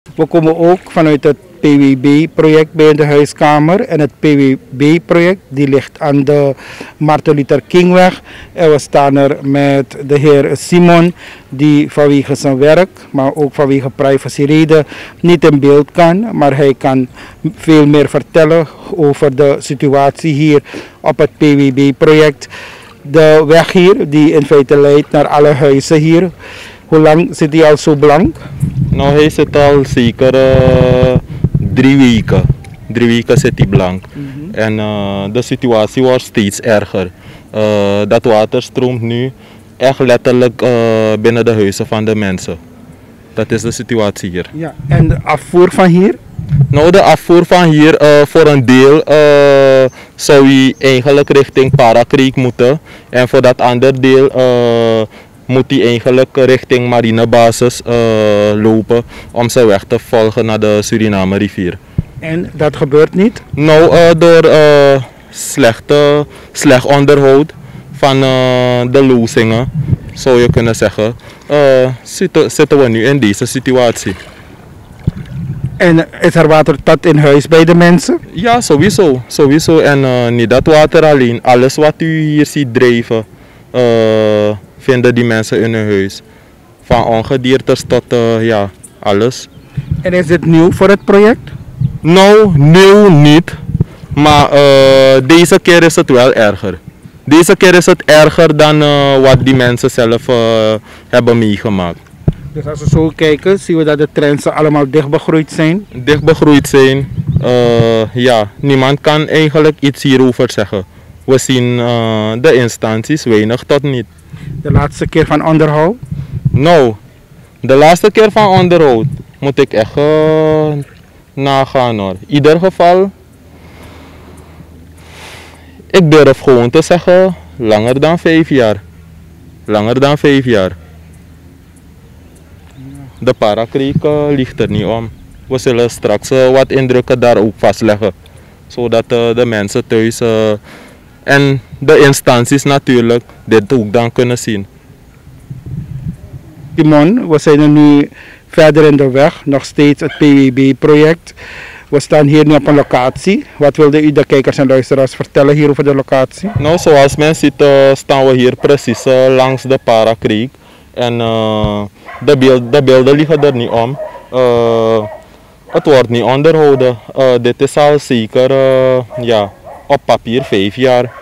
We komen ook vanuit het PWB-project bij de huiskamer. En het PWB-project die ligt aan de Martin Luther Kingweg. En we staan er met de heer Simon, die vanwege zijn werk, maar ook vanwege privacyreden niet in beeld kan. Maar hij kan veel meer vertellen over de situatie hier op het PWB-project. De weg hier, die in feite leidt naar alle huizen hier. Hoe lang zit hij al zo blank? Nou, hij zit al zeker 3 weken. 3 weken zit hij blank. En de situatie wordt steeds erger. Dat water stroomt nu echt letterlijk binnen de huizen van de mensen. Dat is de situatie hier. Ja, en de afvoer van hier? Nou, de afvoer van hier voor een deel zou hij eigenlijk richting Parakreek moeten. En voor dat andere deel moet hij eigenlijk richting marinebasis lopen om zijn weg te volgen naar de Suriname rivier. En dat gebeurt niet? Nou, door slecht onderhoud van de lozingen, zou je kunnen zeggen, zitten we nu in deze situatie. En is er water tot in huis bij de mensen? Ja, sowieso. En niet dat water alleen. Alles wat u hier ziet drijven, vinden die mensen in hun huis. Van ongediertes tot ja, alles. En is dit nieuw voor het project? Nou, nieuw niet. Maar deze keer is het wel erger. Deze keer is het erger dan wat die mensen zelf hebben meegemaakt. Dus als we zo kijken, zien we dat de trends allemaal dichtbegroeid zijn. Dichtbegroeid zijn. Ja, niemand kan eigenlijk iets hierover zeggen. We zien de instanties weinig tot niet. De laatste keer van onderhoud? Nou, de laatste keer van onderhoud moet ik echt nagaan hoor. In ieder geval, ik durf gewoon te zeggen, langer dan 5 jaar. Langer dan 5 jaar. De Parakreek ligt er niet om. We zullen straks wat indrukken daar ook vastleggen. Zodat de mensen thuis en de instanties natuurlijk dit ook dan kunnen zien. Simon, we zijn er nu verder in de weg, nog steeds het PWB-project. We staan hier nu op een locatie. Wat wilde u de kijkers en luisteraars vertellen hier over de locatie? Nou, zoals men ziet staan we hier precies langs de Parakreek. En de beelden liggen er niet om. Het wordt niet onderhouden. Dit is al zeker ja, op papier 5 jaar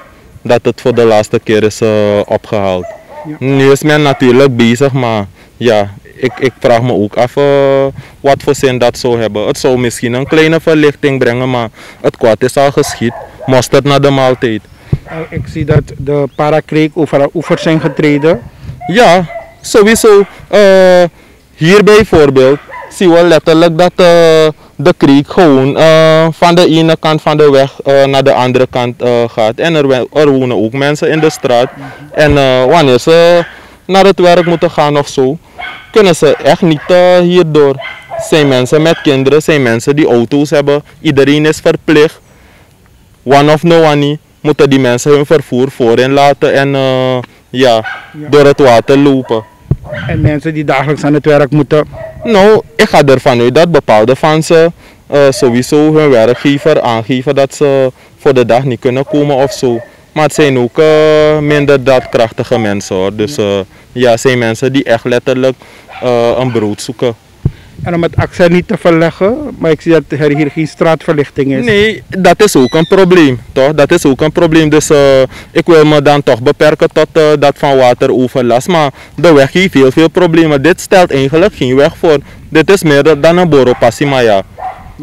dat het voor de laatste keer is opgehaald. Ja. Nu is men natuurlijk bezig, maar ja, ik vraag me ook af wat voor zin dat zou hebben. Het zou misschien een kleine verlichting brengen, maar het kwaad is al geschied. Mosterd naar de maaltijd. Ik zie dat de Parakreek over oevers zijn getreden. Ja, sowieso. Hier bijvoorbeeld zien we letterlijk dat de kreek gewoon van de ene kant van de weg naar de andere kant gaat. En er wonen ook mensen in de straat. En wanneer ze naar het werk moeten gaan of zo, kunnen ze echt niet hierdoor. Zijn mensen met kinderen, zijn mensen die auto's hebben. Iedereen is verplicht. One of no one moeten die mensen hun vervoer voorin laten en ja, door het water lopen. En mensen die dagelijks aan het werk moeten? Nou, ik ga ervan uit dat bepaalde van ze sowieso hun werkgever aangeven dat ze voor de dag niet kunnen komen of zo. Maar het zijn ook minder daadkrachtige mensen hoor. Dus ja, het zijn mensen die echt letterlijk een brood zoeken. En om het accent niet te verleggen, maar ik zie dat er hier geen straatverlichting is. Nee, dat is ook een probleem, toch? Dat is ook een probleem, dus ik wil me dan toch beperken tot dat van wateroverlast. Maar de weg heeft heel veel problemen. Dit stelt eigenlijk geen weg voor. Dit is meer dan een boropassie, maar ja.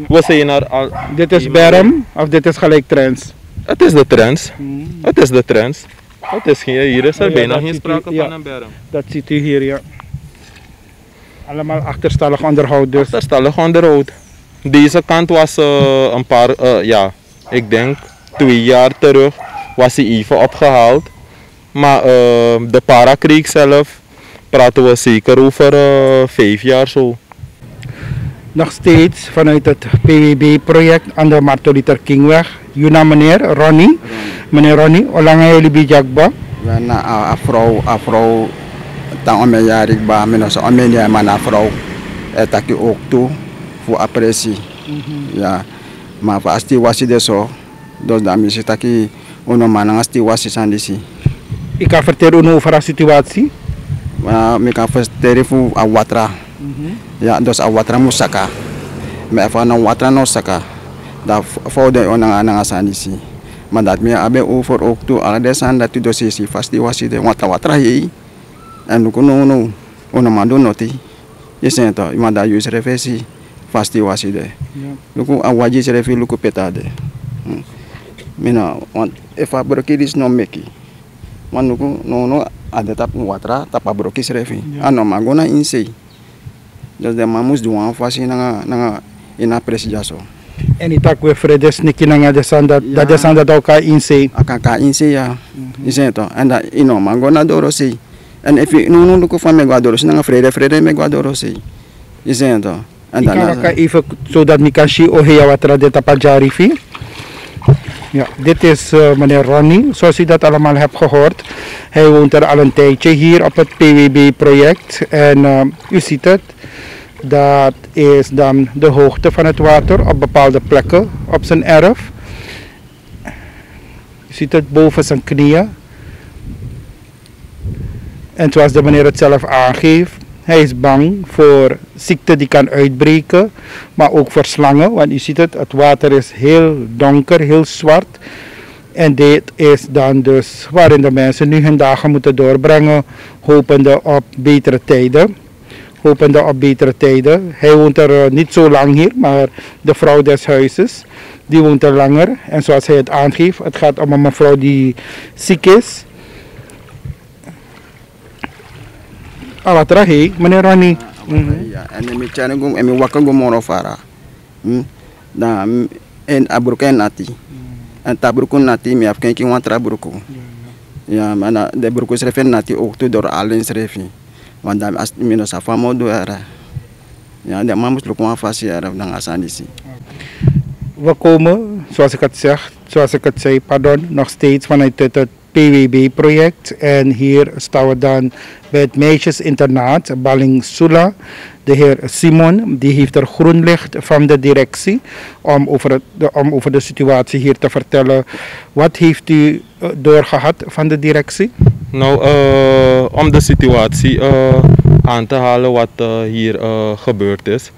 We zijn er al... Dit is berm of dit is gelijk trends? Het is de trends. Het is de trends. Het is geen, hier is er bijna geen sprake van een berm. Dat ziet u hier, ja. Allemaal achterstallig onderhoud dus. Achterstallig onderhoud. Deze kant was een paar, ja, ik denk 2 jaar terug was hij even opgehaald. Maar de Parakreek zelf praten we zeker over 5 jaar zo. Nog steeds vanuit het PWB-project aan de Martin Luther Kingweg. Uw naam meneer Ronnie. Meneer Ronnie, hoe lang hebben jullie bij Jakba? Na afro tang ome yarik ba mino sa ome niya man afro etaki ook toe voor apprecie. Ja, maar voor als die was de zo, dus dan is het aki onoman als die was is aan die si. Ik kan vertellen over de situatie. Maar ik kan vertellen voor awatra. Ja, dus awatra musaka. Maar van awatra no saka. Dat voor de onanga aan die si. Maar dat meer abe over ook toe alle desan dat u dus is vast die was de watra hier. En nu kono onoman do noti. Je ziet het, iemand dat je reflectie vast die was de. Luku awaji reflectie luku petade. Mina want if abroki is no meki. Want luku no ada tap watra tap abroki reflectie. Ano magona insei. Dus de mamus doen vast nanga ina presijaso. En itak we fredes niki nanga desanda dat desanda dat ka insei. Akaka insei ya. Je ziet het, en dat ino magona dorosi. En if you no luku van meguadoro nanga vrede meguadorosi. Je ziet het. En dan even zodat ik kan zien hoe wat er dit tapajarifi. Ja, dit is meneer Ronnie, zoals u dat allemaal hebt gehoord. Hij woont er al een tijdje hier op het PWB-project. En u ziet het, dat is dan de hoogte van het water op bepaalde plekken op zijn erf. U ziet het boven zijn knieën. En zoals de meneer het zelf aangeeft, hij is bang voor ziekte die kan uitbreken, maar ook voor slangen. Want u ziet het water is heel donker, heel zwart. En dit is dan dus waarin de mensen nu hun dagen moeten doorbrengen, hopende op betere tijden. Hij woont er niet zo lang hier, maar de vrouw des huizes, die woont er langer. En zoals hij het aangeeft, het gaat om een mevrouw die ziek is. Wat rahi, meneer Ronnie. Ja, en mi chane gum emi waka gum moro fara. Da en abruken nati. En tabrukun nati mi afken ki wan trabruku. Ja, mana de bruku srefen nati ook to door allen srefi. Want da as mi no safa modo era. Ja, de mamus luk wan fasi era dan asandisi. We komen, zoals ik het zei, nog steeds vanuit het PWB-project. En hier staan we dan bij het meisjesinternaat Baling Sula. De heer Simon, die heeft er groen licht van de directie om over de situatie hier te vertellen. Wat heeft u doorgehad van de directie? Nou, om de situatie aan te halen wat hier gebeurd is.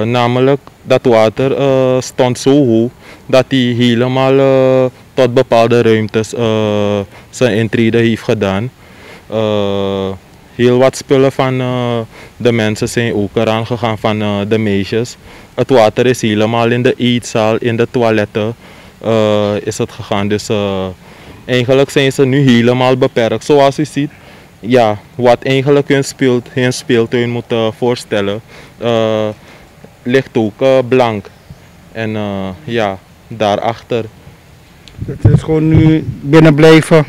Namelijk dat water stond zo hoog dat hij helemaal tot bepaalde ruimtes zijn intrede heeft gedaan. Heel wat spullen van de mensen zijn ook eraan gegaan van de meisjes. Het water is helemaal in de eetzaal, in de toiletten is het gegaan. Dus eigenlijk zijn ze nu helemaal beperkt. Zoals u ziet, ja, wat eigenlijk hun speeltuin moet voorstellen, ligt ook blank. En ja, daarachter. Het is gewoon nu binnen blijven?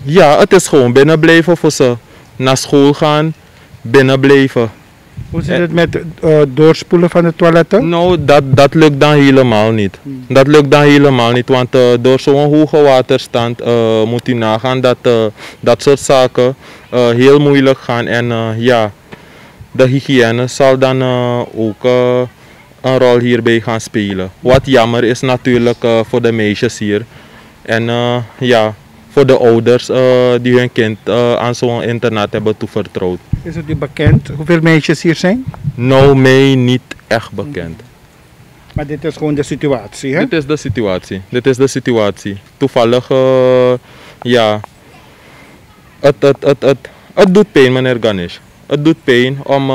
Ja, het is gewoon binnen blijven voor ze. Naar school gaan, binnen blijven. Hoe zit het met doorspoelen van de toiletten? Nou, dat lukt dan helemaal niet. Dat lukt dan helemaal niet, want door zo'n hoge waterstand moet u nagaan dat dat soort zaken heel moeilijk gaan. En ja, de hygiëne zal dan ook een rol hierbij gaan spelen. Wat jammer is natuurlijk voor de meisjes hier. En ja, voor de ouders die hun kind aan zo'n internaat hebben toevertrouwd. Is het u bekend hoeveel meisjes hier zijn? Nou, mij niet echt bekend. Maar dit is gewoon de situatie, hè? Dit is de situatie. Toevallig, ja, het doet pijn, meneer Ganesh. Het doet pijn om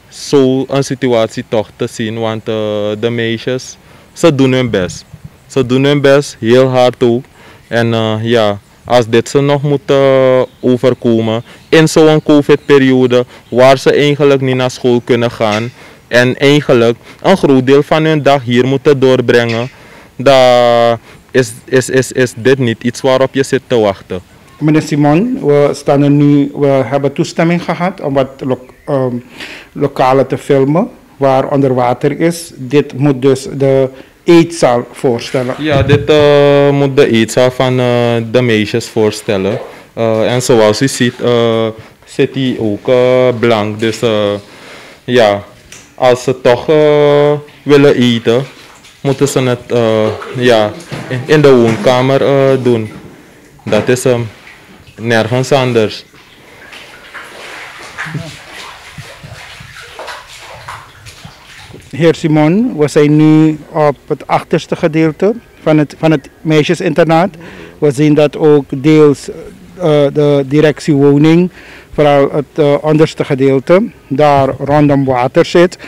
zo'n situatie toch te zien, want de meisjes, ze doen hun best. Ze doen hun best, heel hard ook. En ja, als dit ze nog moet overkomen in zo'n COVID-periode, waar ze eigenlijk niet naar school kunnen gaan en eigenlijk een groot deel van hun dag hier moeten doorbrengen, dan is dit niet iets waarop je zit te wachten. Meneer Simon, we hebben toestemming gehad om wat lokalen te filmen waar onder water is. Dit moet dus de eetzaal voorstellen. Ja, dit moet de eetzaal van de meisjes voorstellen. En zoals u ziet, zit hij ook blank. Dus ja, als ze toch willen eten, moeten ze het in de woonkamer doen. Dat is nergens anders. Heer Simon, we zijn nu op het achterste gedeelte van het meisjesinternaat. We zien dat ook deels de directiewoning, vooral het onderste gedeelte, daar rondom water zit.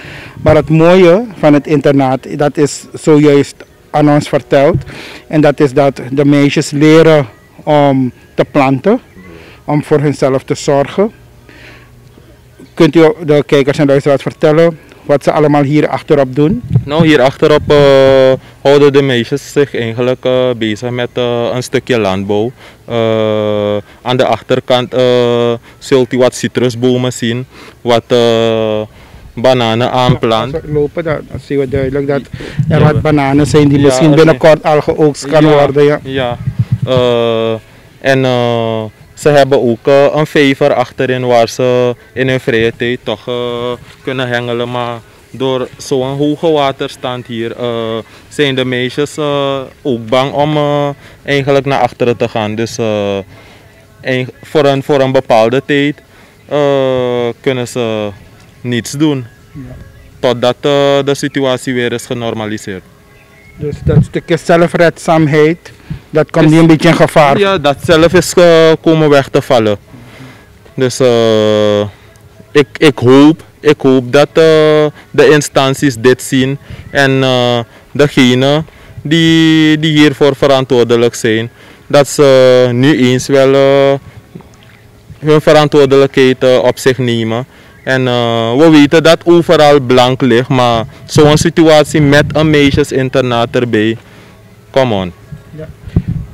Maar het mooie van het internaat, dat is zojuist aan ons verteld. En dat is dat de meisjes leren om te planten, om voor hunzelf te zorgen. Kunt u de kijkers en luisteraars vertellen wat ze allemaal hier achterop doen? Nou, hier achterop houden de meisjes zich eigenlijk bezig met een stukje landbouw. Aan de achterkant zult u wat citrusbomen zien, wat bananen aanplant. Als we lopen, dan zien we duidelijk dat er wat bananen zijn die misschien binnenkort al geoogst kan worden. En ze hebben ook een vijver achterin waar ze in hun vrije tijd toch kunnen hengelen. Maar door zo'n hoge waterstand hier zijn de meisjes ook bang om eigenlijk naar achteren te gaan. Dus voor een bepaalde tijd kunnen ze niets doen. Totdat de situatie weer is genormaliseerd. Dus dat stukje zelfredzaamheid, dat komt niet een beetje in gevaar? Ja, dat zelf is komen weg te vallen. Dus ik hoop dat de instanties dit zien en degenen die hiervoor verantwoordelijk zijn, dat ze nu eens wel hun verantwoordelijkheid op zich nemen. En we weten dat overal blank ligt, maar zo'n situatie met een meisjesinternaat erbij, come on. Ja.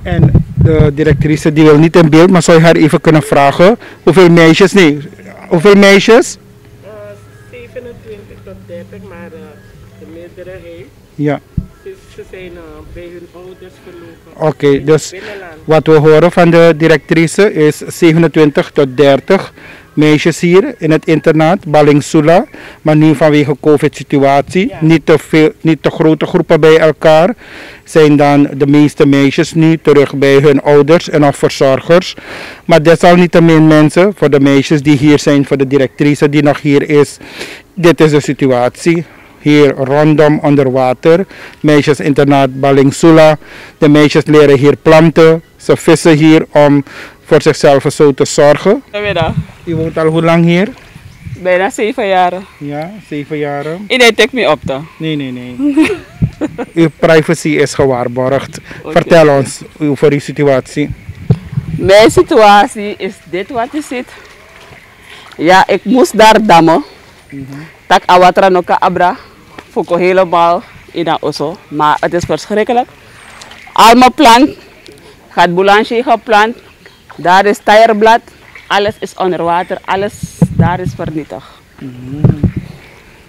En de directrice die wil niet in beeld, maar zou je haar even kunnen vragen hoeveel meisjes? 27 tot 30, maar de meerderheid. Ja. Ze zijn bij hun ouders verloren. Oké, dus wat we horen van de directrice is 27 tot 30 meisjes hier in het internaat Balingsula, maar nu vanwege COVID-situatie, niet te grote groepen bij elkaar, zijn dan de meeste meisjes nu terug bij hun ouders en of verzorgers. Maar desalniettemin mensen, voor de meisjes die hier zijn, voor de directrice die nog hier is, dit is de situatie. Hier rondom onder water, meisjesinternaat Balingsula. De meisjes leren hier planten, ze vissen hier om voor zichzelf zo te zorgen. Goedemiddag. U woont al hoe lang hier? Bijna 7 jaar. Ja, 7 jaar. Iedereen trekt me op dan? Nee. Uw privacy is gewaarborgd. Okay. Vertel ons over uw situatie. Mijn situatie is dit wat je ziet. Ja, ik moest daar dammen. Tak awatra noka abra. Foko helemaal in een osso. Maar het is verschrikkelijk. Al mijn plant. Gaat boulanger geplant. Daar is tijerblad. Alles is onder water. Alles daar is vernietigd.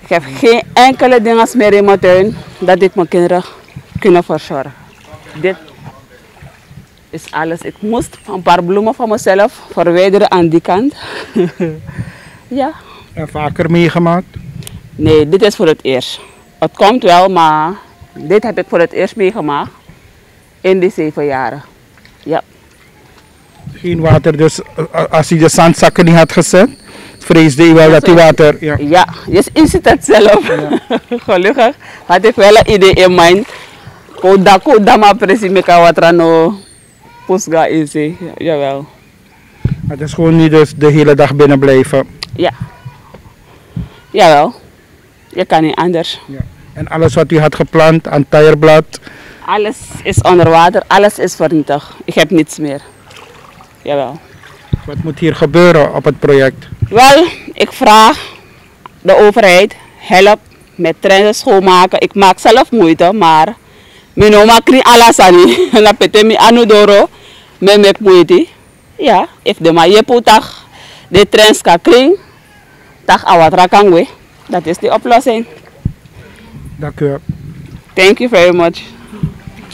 Ik heb geen enkele dingen meer in mijn tuin dat ik mijn kinderen kunnen verzorgen. Dit is alles. Ik moest een paar bloemen van mezelf verwijderen aan die kant. Ja. En vaker meegemaakt? Nee, dit is voor het eerst. Het komt wel, maar dit heb ik voor het eerst meegemaakt in die 7 jaren. Ja. Geen water, dus als hij de zandzakken niet had gezet, vreesde je wel dat die water... Ja, je ziet het zelf. Ja. Gelukkig had ik wel een idee in mijn. Kodako dama presi meka watrano pusga is. Jawel. Het is gewoon niet dus de hele dag binnen blijven. Ja. Jawel. Je kan niet anders. Ja. En alles wat u had geplant aan tijerblad? Alles is onder water, alles is vernietigd. Ik heb niets meer. Jawel. Wat moet hier gebeuren op het project? Wel, ik vraag de overheid help met treinen schoonmaken. Ik maak zelf moeite, maar mijn oma kri alasani. La pete mi anudoro, me mek moeite. Ja, if de ma je tag de trains kan kring, tag awatra kan we. Dat is de oplossing. Dank u wel. Thank you very much.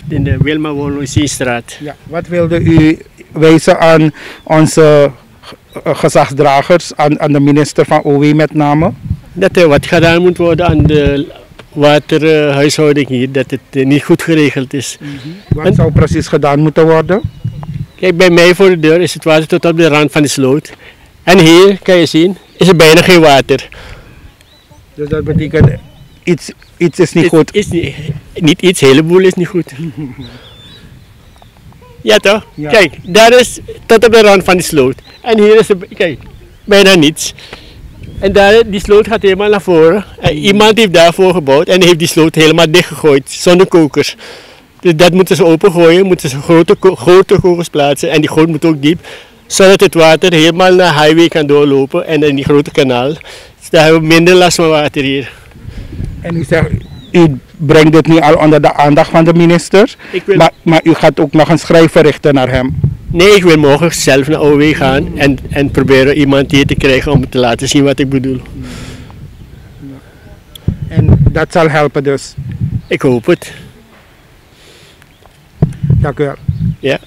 In de Wilma Wolusi-straat. Ja, wat wilde u wijzen aan onze gezagsdragers, aan de minister van OW met name? dat er wat gedaan moet worden aan de waterhuishouding hier, dat het niet goed geregeld is. Wat zou precies gedaan moeten worden? Kijk, bij mij voor de deur is het water tot op de rand van de sloot. En hier, kan je zien, is er bijna geen water. Dus dat betekent iets is niet goed. Is niet iets, heleboel is niet goed. Ja toch? Ja. Kijk, daar is tot op de rand van de sloot. En hier is er, kijk, bijna niets. En daar, die sloot gaat helemaal naar voren. En iemand heeft daarvoor gebouwd en heeft die sloot helemaal dichtgegooid, zonder kokers. Dus dat moeten ze opengooien, moeten ze grote kokers plaatsen en die goot moet ook diep. Zodat het water helemaal naar de highway kan doorlopen en in die grote kanaal. Dus daar hebben we minder last van water hier. En u zegt, u brengt dit nu al onder de aandacht van de minister, maar u gaat ook nog een schrijven richten naar hem. Nee, ik wil morgen zelf naar OW gaan en proberen iemand hier te krijgen om te laten zien wat ik bedoel. En dat zal helpen dus. Ik hoop het. Dank u wel. Ja.